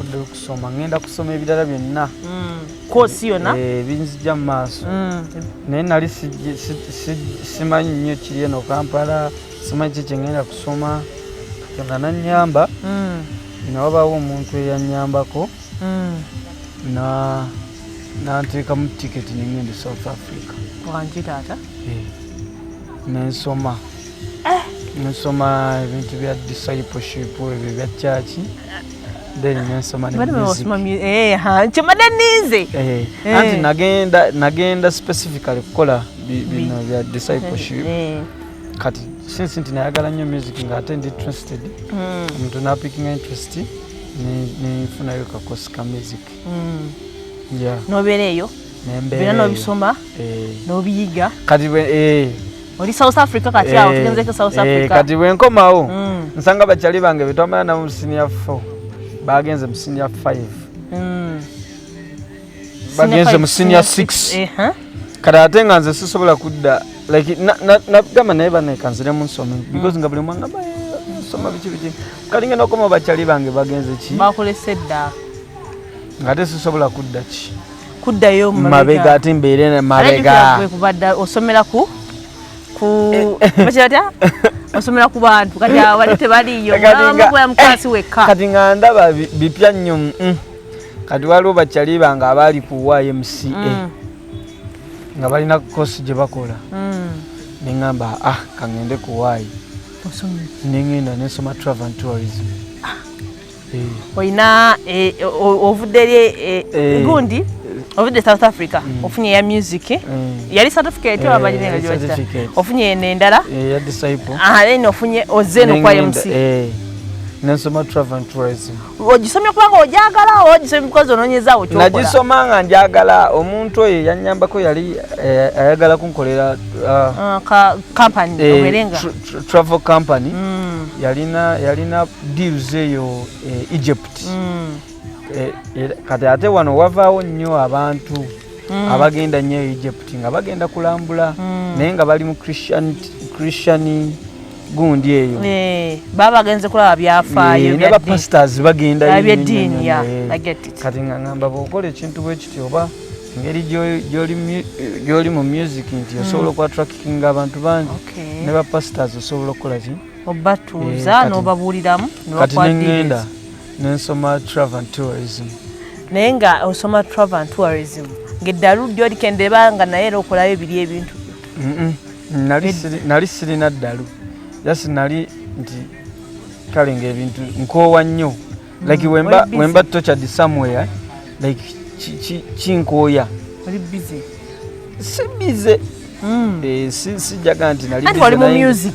nfudde okusoma ngenda kusoma ebirala byonna kosi yonna binzija mu maaso naye nali simanyi nnyo kiri eno Kampala simanyi ki kyengenda kusoma nga nannyamba nawabaawo omuntu eyanyambako nanteekamu tiketi nengende South Africa wangi taata nensoma ebintu bya discipleship ebyo bya church then nensoma kyemade nize anti nagenda specifically kukola bino bya discipleship kati since nti nayagala nnyo music nga ate ndi interested omuntu napikinga interest nefunayo kakosi ka music nobeera eyo bira nobisoma nobiyiga kati oli South Africa kati awo tugenzeko South Africa kati bwenkomawo nsanga bakyali bange betwamala nabo mu senior 4 bagenze mu senior 5 bagenze mu senior 6 kati ate nga nze sisobola kudda like nagamba naye banekanziremu nsome because nga buli mwanga nsoma biki kati ngenda okoma bakyali bange bagenze ki bakolesedda nga ate sisobola kudda ki kuddayo mabega ate mbeere mabega kubadda osomera ku bakirata osomera ku bantu kati abali tebaliyo ng'amagoya mukwasi wekka kati nga ndaba bipya nnyo kati waliwo bakyali bange abaali ku YMCA nga balina kosi gye bakola neŋŋamba kangende ku wayi neŋŋenda nensoma travel and tourism oyina ovudde gundi ovudde South Africa ofunye ya music yali certificate wabalinga gyokita ofunye n'endala ya disciple then ofunye ozeno kwa MC nensoma travel and tourism ogisomye kubanga ojagala ogisomye because ononyezaawo kyokola nagisoma nga njagala omuntu oyo yanyambako yali ayagala kunkolera company oberenga travel company yalina deals eyo Egypt kati ate wano wavaawo nnyo abantu abagenda nnyo Egypt nga bagenda kulambula naye nga bali mu Christian gundi eyo baba bagenze kulaba byafaayo ne bapastors bagenda byeddiini kati nga ngamba bw'okola ekintu bwe kityo oba engeri gy'oli mu music nti osobola okwatrackinga abantu bangi ne bapastors osobola okukola ki obatuuza n'obabuuliramu kati neŋŋenda nensoma travel and tourism naye nga osoma travel and tourism ng'eddalu ly'olikendeba nga naye era okolayo ebiri ebintu nali sirina ddalu just nali nti kale ng'ebintu nkoowa nnyo like wemba tortured somewhere like kinkooya oli busy si bize sijaga nti nali wali mu music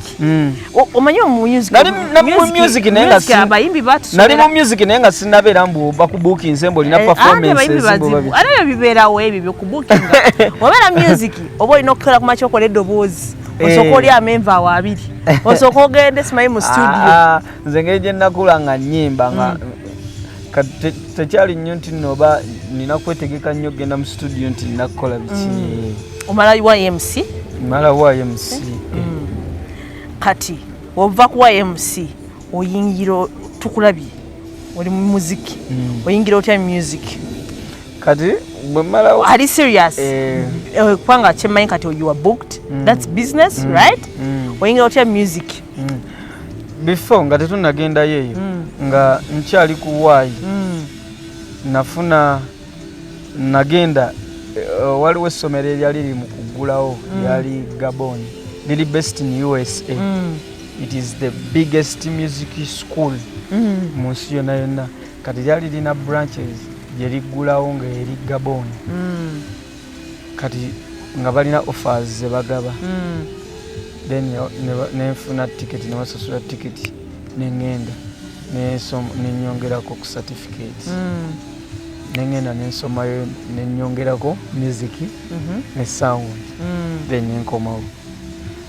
omanyi mu music nali mu music naye nga sinabeera mbu bakubuukinze mbu olina performances ate bibeerawo ebyo byokubuukinga wabeera music oba olina okukola ku makya okola eddoboozi osooka oli amenva awo abiri osooka ogende simanyi mu studio nze ngeri gye nnakula nga nnyimba nga tekyali nnyo nti noba nina kwetegeka nnyo okgenda mu studio nti nina kukola biki omala YMC kati ova ku YMC oyingira tukulabye oli mu muziki oyingira otya music kati bwemala ali serious kwanga kyemmanyi kati you are booked that's business right oyingira otya music before nga tetunagendayo eyo nga nkyali ku wayi nagenda waliwo essomero eryali liri mu kuggulawo lyali Gabon liri based in USA it is the biggest music school mu nsi yonna yonna kati lyali lina branches gye liggulawo nga eri Gabon kati nga balina offers ze bagaba then nenfuna tiketi nebasasula tiketi neŋŋenda nenyongerako ku certificate nengenda nensomayo nenyongerako music ne sound then nenkomawo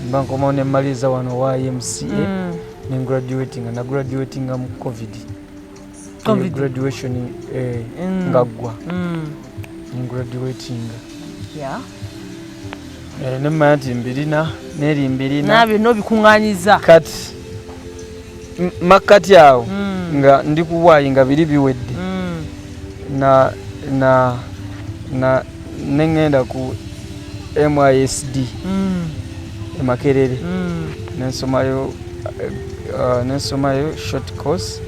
mba nkomawo nemaliza wano YMCA nengraduatinga nagraduatinga mu covid graduation ngaggwa nengraduatinga nemanya nti mbirina neri mbirina nabyo nobikuŋŋanyiza kati makkati awo nga ndi kuwaayi nga biri biwedde nengenda ku MISD Makerere nensomayo short course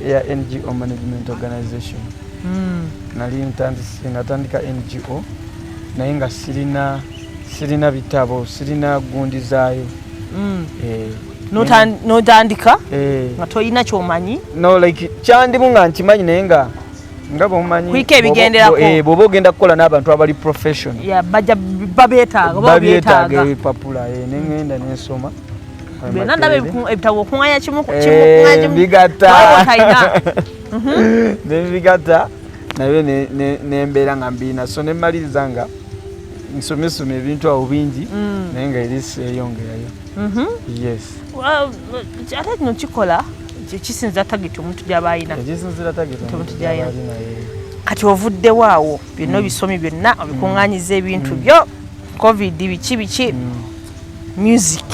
ya NGO management organization. Nali natandika NGO naye nga sirina bitabo, sirina gundi zaayo. Notandika nga toyina kyomanyi? No, like kyandimu nga nkimanyi naye nga bwomanyi kwika ebigenderako bw'oba ogenda kukola n'abantu abali professional babyetaaga ebipapula nengenda nensoma Ndabye ebitabo okuŋŋaanya kimu nebigata naye nembeera nga mbiina so nemmaliriza nga nsomesoma ebintu awo bingi naye nga erisi eyongerayo. Yes. Ate kino kikola kisinza tageti omuntu gy'abayina kati ovuddewo awo byonna bisomi byonna obikuŋŋaanyiza ebintu byo covid biki music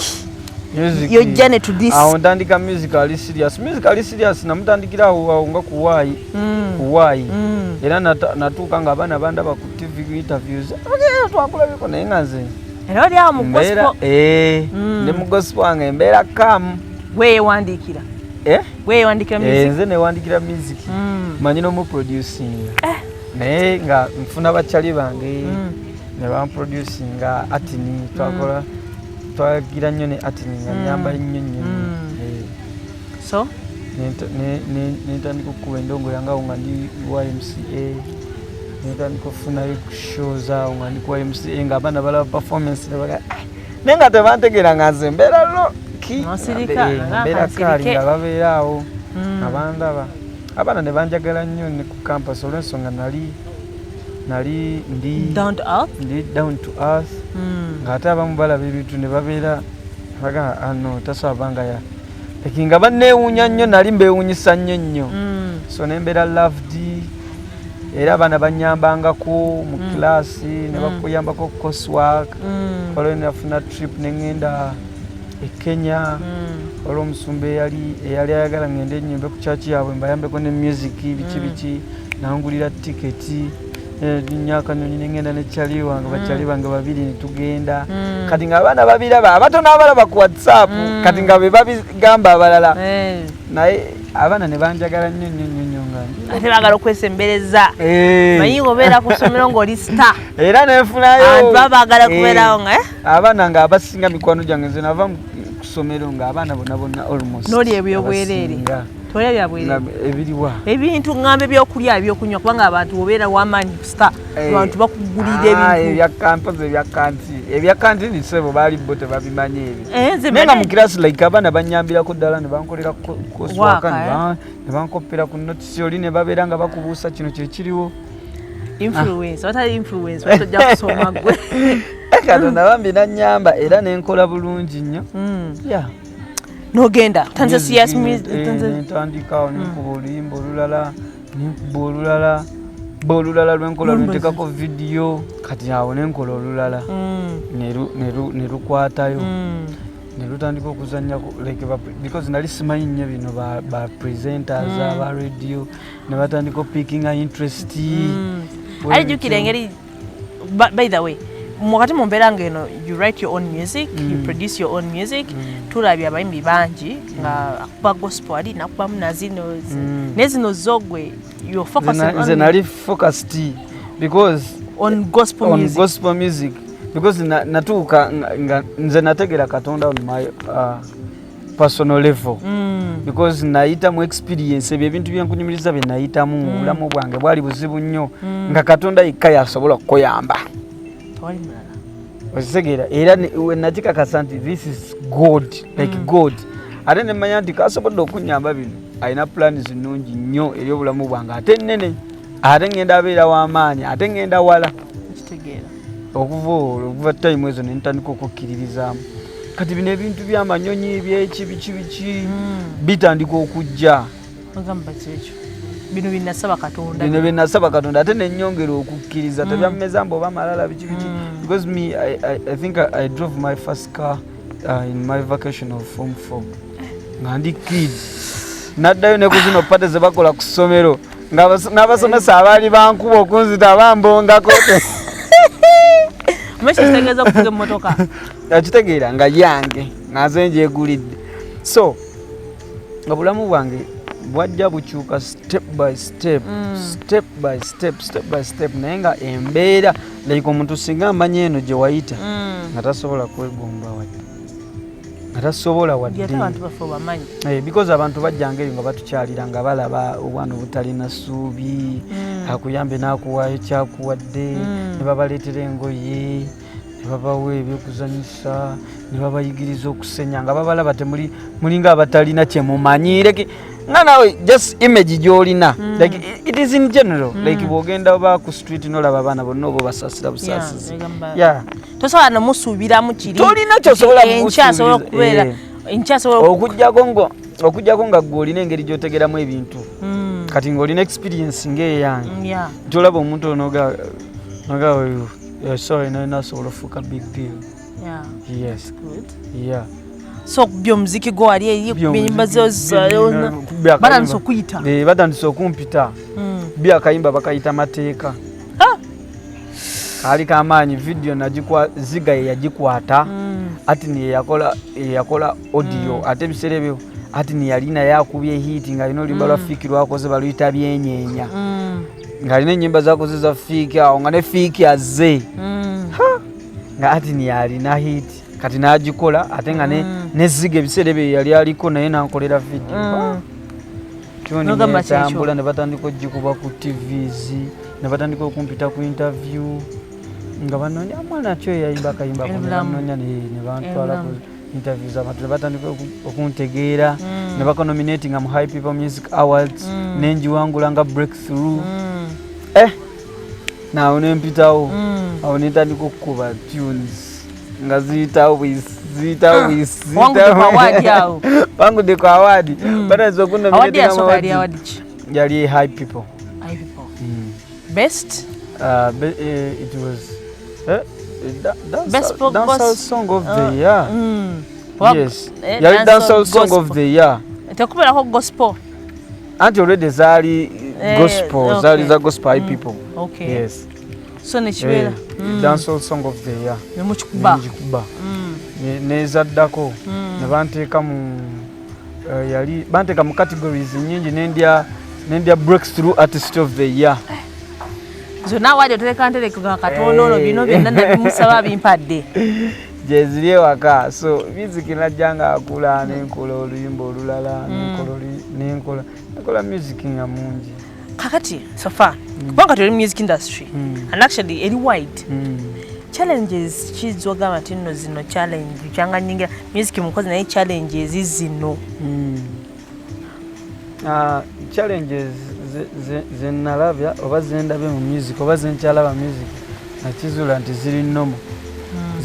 yojja ne tudis awo ntandika music ali serious namutandikira awo nga kuwaayi era natuuka nga abaana bandaba ku TV interviews twakulabiko naye nga nze era oli awo mu gospel ne mu gospel wange embeera kamu weewandikira music nze newandikira music manyi n'omuproducinga naye nga nfuna bakyali bange ne bamproducinga atini twakola twagira nnyo ne atini nga nyamba nnyo so nentandika okukuba endongo yange awo nga ndi YMCA nentandika okufunayo shows awo nga ndi ku YMCA nga abaana balaba performance naye nga tebantegeera nga nze mbeera mbeera kaali nga babeera awo abandaba abaana ne banjagala nnyo ne ku campus olw'ensonga nali ndi down to earth ng'ate abamu balaba ebintu ne babeera baga ano tasabanga nga banneewuunya nnyo nali mbeewuunyisa nnyo so nembeera loved era abaana banyambangako mu kilaasi ne bakuyambako coursework olwo nafuna trip nengenda e Kenya olw'omusumba eyali ayagala ngende ennyimbe ku kyaki yaabwe mbayambeko ne music biki nangulira tiketi nyakanyonyi nengenda nekyali wange bakyali bange babiri netugenda kati nga abaana babiraba abatono abalaba ku WhatsApp kati nga be babigamba abalala naye abaana ne banjagala nnyo ate baagala okwesembereza manyi obeera ku ssomero ng'oli star era nefunayo abantu baba baagala kubeerawo nga abaana nga abasinga mikwano gyange nze nava ku ssomero nga abaana bonna almost n'oli ebyobwereere tolya byabwereere ebiriwa ebintu ŋŋamba ebyokulya ebyokunywa kubanga abantu obeera wamaanyi ku star abantu bakugulira ebintu ebyakanti nisebo baali bo tebabimanyi ebyo naye nga mu kirasi like abaana banyambirako ddala ne bankolera koswaka ne bankopera ku notisi oli ne babeera nga bakubuusa kino kyekiriwo influence watali influence watojja kusoma gwe katonda bambi nannyamba era nenkola bulungi nnyo nogenda nentandikawo nenkuba oluyimba olulala nenkuba olulala lwenkola lwentekako vidiyo kati awo nenkola olulala nerukwatayo nerutandika okuzanya because nali simanyi nnyo bino ba presenters aba radio ne batandika opickinga interest alijukira engeri by the way wakati mu mbeera ng'eno you write your own music you produce your own music tulabye abayimbi bangi nga akuba gospel ali nakubamu nazino naye zino zogwe you're focusing nze nali focused because on gospel music because natuuka nze nategera Katonda on my personal level because nayitamu experience ebyo ebintu byenkunyumiriza bye nayitamu mu bulamu bwange bwali buzibu nnyo nga Katonda yekka yasobola okukoyamba okitegera era nakikakasa nti this is God like God ate nemanya nti kasobodde okunyamba bino alina plans nnungi nnyo eri obulamu bwange ate nnene ate ngenda abeera w'amaanyi ate ngenda wala okuva time ezo nentandika okukkiririzaamu kati bino ebintu by'amanyonyi byeki biki bitandika okujja bino binasaba Katonda ate nenyongera okukkiriza tebyameza mbo bamalala biki because me I think I drove my first car in my vacation of form 4 nga ndi kid naddayo ne kuzino pate ze bakola ku ssomero n'abasomesa abaali bankuba okunzita bambongako. Mweshi kitegeeza kuvuga emmotoka. Akitegeera nga yange naze njegulidde. So obulamu bwange bwajja bukyuka step by step, step by step, naye nga embeera like omuntu singa amanya eno gye wayita nga tasobola kwegomba wadde, nga tasobola wadde, because abantu bajjanga eri nga batukyalira nga balaba obwana obutalina ssuubi, akuyambe n'akuwaayo kyakuwadde, ne babaleetera engoye, ne babawa ebyokuzanyisa, ne babayigiriza okusenya nga babalaba mulinga abatalina kyemumanyire nga nawe just image gy'olina, like it is in general, like bw'ogenda ba ku street n'olaba abaana bonna oba basasira busasizi, tosobola nomusuubiramu kiri, tolina kyosobola kubeera okujjako nga gwe olina engeri gy'otegeramu ebintu, kati ng'olina experience ng'eyange, gy'olaba omuntu onoga sorry, nasobola ofuuka big deal. Yes. Good. Yeah. So byomuziki gwo ali eri kunyimba batandise okuyita. Batandise okumpita. Byakayimba bakayita mateeka. Kaali kamaanyi video ziga yagikwata, ati niye yakola audio, ate ebiseera ebyo ati niye yalina yakubye hit nga alina oluyimba lwa fiiki lwakoze baluyita byenyeenya. Nga alina ennyimba zakoze za fiiki awo nga ne fiiki azze. Nga ati niye alina hit. Kati n'agikola ate nga neziga ebiseera ebyo yali aliko naye nankolera video. Kyoni netambula ne batandika ogikuba ku TVs, ne batandika okumpita ku interview nga banoonya mwana kyo yayimba akayimba ko, banoonya ne bantwala ku interview z'abantu, ne batandika okuntegeera, ne bakonominatinga mu High People Music Awards, nenjiwangula nga breakthrough. Naawo nempitawo, awo netandika okukuba tunes nga wangudde ku awadi bataza okunominatinga yali High People. Best? It was dancehall song of the year. Yes, yali dancehall song of the year. Tekubeerako gospel? Anti already zaali gospel, zaali za gospel High People. Okay. Yes. So nekibeera dancehall song of the year. Nemukikuba. Nezaddako ne banteeka mu categories nyingi, nendya breakthrough artist of the year. Zonna wadi otereka ntereka katono bino byonna nabimusaba bimpadde. Jeziri ewaka, so music najjanga akula nenkola oluyimba olulala, nenkola music nga mungi. Kakati so far kubanga tuli music industry and actually eri wide challenges chizogamba tino zino challenge cyanga nyinga music mukozi naye challenges zino. Challenges zenalabya oba zendabe mu music oba zenkyalaba music nakizula nti ziri nnomo,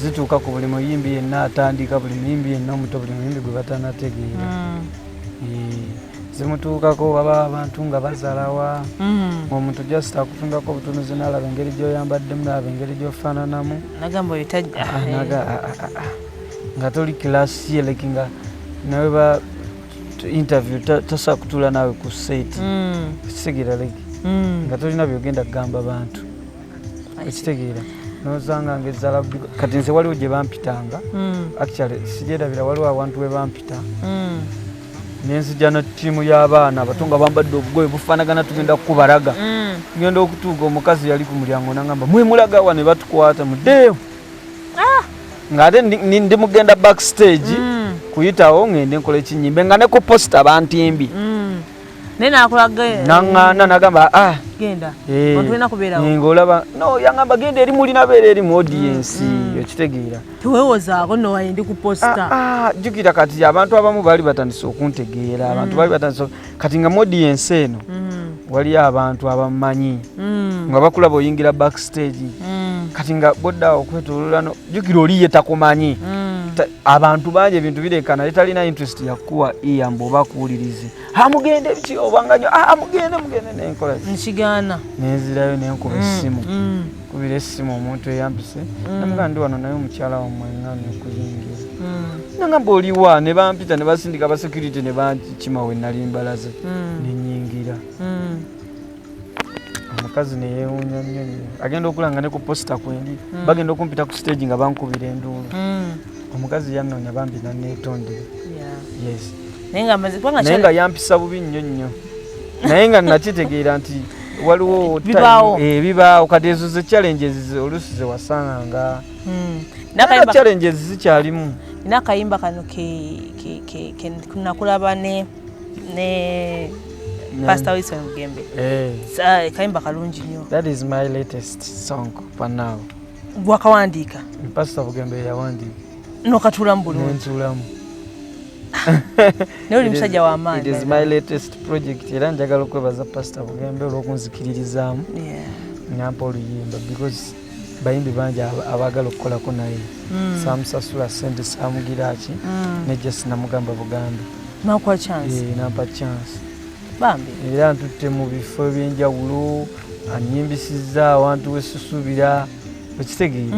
zituuka ku buli muyimbi yenna atandika, buli muyimbi yenna omuto, buli muyimbi gwe batanategeera. Zimutuukako baba abantu nga bazalawa, omuntu just akutungako obutunuzi n'alaba engeri gy'oyambaddemu, n'alaba engeri gy'ofaananamu, nagamba oyitajja nga toli kilasi ye like nga nawe ba interview tasobola kutuula naawe ku set kitegeera like nga tolina byogenda kugamba bantu ekitegeera nozanga ngezala kati nze waliwo gye bampitanga actually sigyerabira, waliwo abantu we bampita nenzija na ttiimu y'abaana abato nga bambadde obugoye bufaanagana tugenda kukubalaga, ngenda okutuuka omukazi yali ku mulyango nagamba mwemulaga wa, ne batukwata muddeeyo ng'ate ndi mugenda backstage kuyitawo ngende nkola ekinyimbe nga ne ku posta bantimbi naŋŋaana nagamba genda ontulina kubeerawo ng'olaba no yangamba genda eri mulina beera eri mu audience okitegeera teweewozaako nowaye ndi ku posta. Jjukira kati abantu abamu baali batandise okuntegeera, abantu baali batandise kati nga mu audience eno waliyo abantu abamanyi nga bakulaba oyingira backstage kati nga boddawo okwetoolola no jjukira oli ye takumanyi. Abantu bangi ebintu birekana letalina interest yakuwa iyamba oba kuwulirize mugende biki obanganyo mugende nenkola nkigaana nenzirayo nenkuba essimu kubira essimu omuntu eyampise namugaa ndi wano naye omukyala wammwe nga nekuyingira nagamba oliwa, ne bampita ne basindika aba security ne bankima we nali mbalaze nenyingira mukazi ne yeewuunya nnyo agenda okulanga ne ku posta kwendi bagenda okumpita ku stage nga bankubira enduulu omukazi yannoonya bambi nanneetondere yes naye nga yampisa bubi nnyo naye nga nakitegeera nti waliwo bibaawo kati ezo ze challenges oluusi ze wasanganga challenges zikyalimu nina akayimba kano nakulaba ne Pastor Wilson Mugembe kayimba kalungi nnyo. That is my latest song for now. Gwakawandiika Pastor Mugembe yawandiika nokatulamu bulungi nentulamu naye oli musajja w'amaanyi. It is my latest project era njagala okwebaza Pastor Mugembe olw'okunzikiririzaamu nampa oluyimba because bayimbi bangi abaagala okukolako naye samusasula ssente samugiraki nejja sinamugamba bugambi nakuwa chance nampa chance bambi era ntutte mu bifo ebyenjawulo anyimbisizza awantu wesusubira okitegeera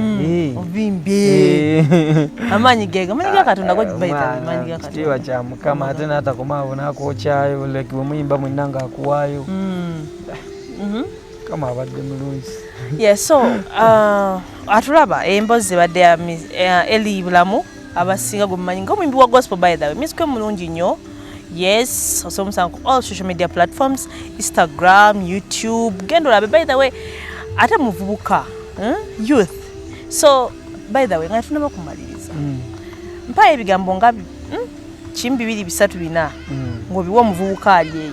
ovimbye amaanyi gega amanyi ga Katonda gogibaita amaanyi ga Katonda kitiibwa kya Mukama ate n'atakomaawo n'akwokyayo like bwe muyimba mwenna ng'akuwaayo kama abadde mulungi. So atulaba emboozi badde Eli Bulamu abasinga gumanyi ng'omuyimbi wa gospel by the way music mulungi nnyo. Yes, osomusa on all social media platforms, Instagram, YouTube, gendo labe by the way ate muvubuka youth. So by the way ngafuna bakumaliriza mpa ebigambo nga kimbi 2-3 ngobiwa muvubuka aliye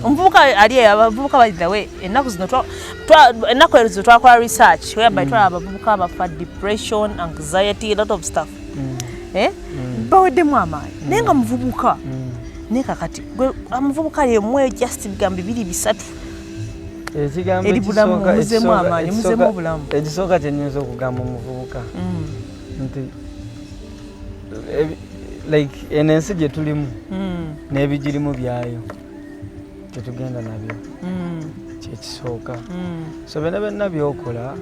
omuvubuka aliye abavubuka by the way ennaku zino ennaku ezo twakola research whereby abavubuka abafa depression, anxiety, a lot of stuff baweddemu amaanyi naye nga muvubuka naye kakati amuvubuka yemwe just bigambo 2-3 eri bulamu muzemu amaanyi muzemu obulamu. Ekisooka kyennyinza okugamba omuvubuka nti like eno ensi gye tulimu n'ebigirimu byayo tetugenda nabyo kyekisooka so byonna byokola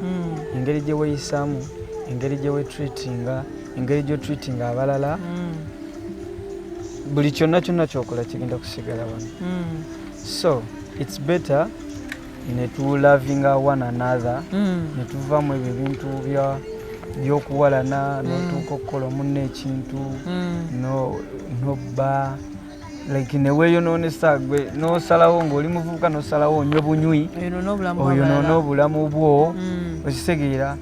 engeri gye weeyisaamu engeri gye weetreatinga engeri gy'otreatinga abalala buli kyonna kyokola kigenda kusigala wano so it's better netulavinga one another netuvaamu ebyo ebintu by'okuwalana n'otuuka okukola munno ekintu nobba like neweeyonoonesa gwe n'osalawo ng'oli muvubuka n'osalawo onywe bunywi oyonoone obulamu bwo okitegeera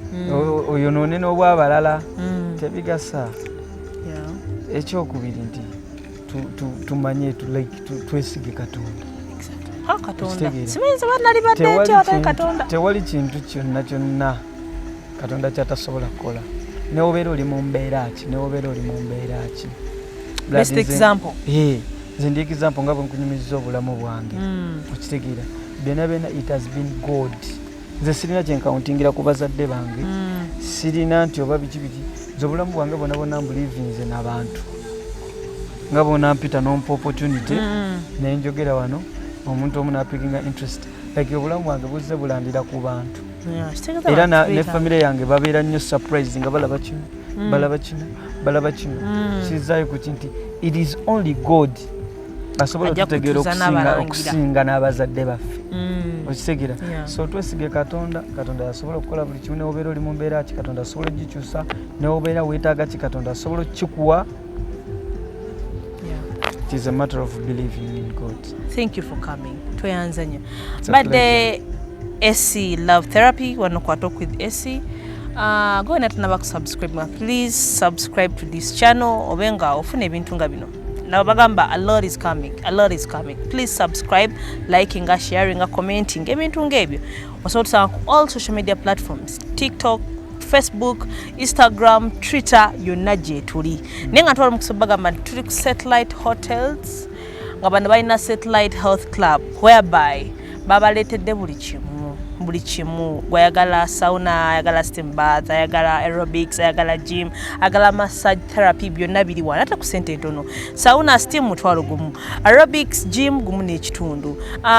oyonoone n'obwabalala tebigasa. Ekyokubiri nti tumanye twesige Katonda tewali kintu kyonna Katonda kyatasobola kukola newobeera oli mu mbeera ki best example nze ndi example nga bwe nkunyumizza obulamu bwange okitegeera byonna it has been God. Nze sirina kyenkauntingira ku bazadde bange sirina nti oba biki nze obulamu bwange bwonna mbulivinze n'abantu nga bwonna mpita nompa opportunity nenjogera wano omuntu omu napikinga interest like obulamu bwange buzze bulandira ku bantu era ne family yange babeera nnyo surprise nga balaba kino kizaayo ku kinti it is only God asobola okutegeera okusinga n'abazadde baffe okitegeera so twesige Katonda yasobola okukola buli kimu newobeera oli mu mbeera ki Katonda asobola ogikyusa newobeera weetaaga ki Katonda asobola okukikuwa. It is a matter of believing in God. Thank you for coming. Tweyanzanya. But the AC Love Therapy, want to talk with AC. Go and subscribe. Please subscribe to this channel. Obenga ofune bintu nga bino. Na bagamba a lot is coming. Please subscribe, liking, sharing, commenting. Ebintu ngebyo. Osobola all social media platforms. TikTok, Facebook, Instagram, Twitter, yonna gye tuli. Nenga twali mukusobagamba tuli ku satellite hotels nga bano balina satellite health club whereby babaleetedde buli kimu gwayagala sauna, ayagala steam bath, ayagala aerobics, ayagala gym, ayagala massage therapy byonna biri wano ate ku ssente ntono. Sauna steam mutwalo gumu, aerobics gym gumu n'ekitundu,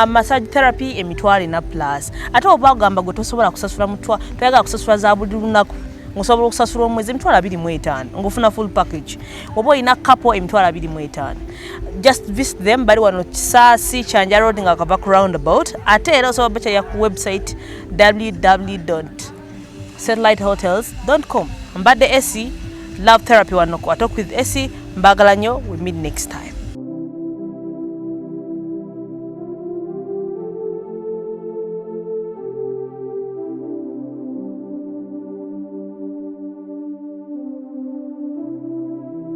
massage therapy emitwalo 4 plus. Ate oba agamba gwe tosobola kusasula mutwa toyagala kusasula za buli lunaku ngosobola okusasula omwezi $25,000 ngofuna full package oba olina couple $25,000 just visit them bali wano Kisasi Kyanja Road nga kava ku roundabout ate era osobola bekyalira ku website www.satellitehotels.com mbadde Esi Love Therapy wano ku Talk with Esi mbagala nnyo we meet next time.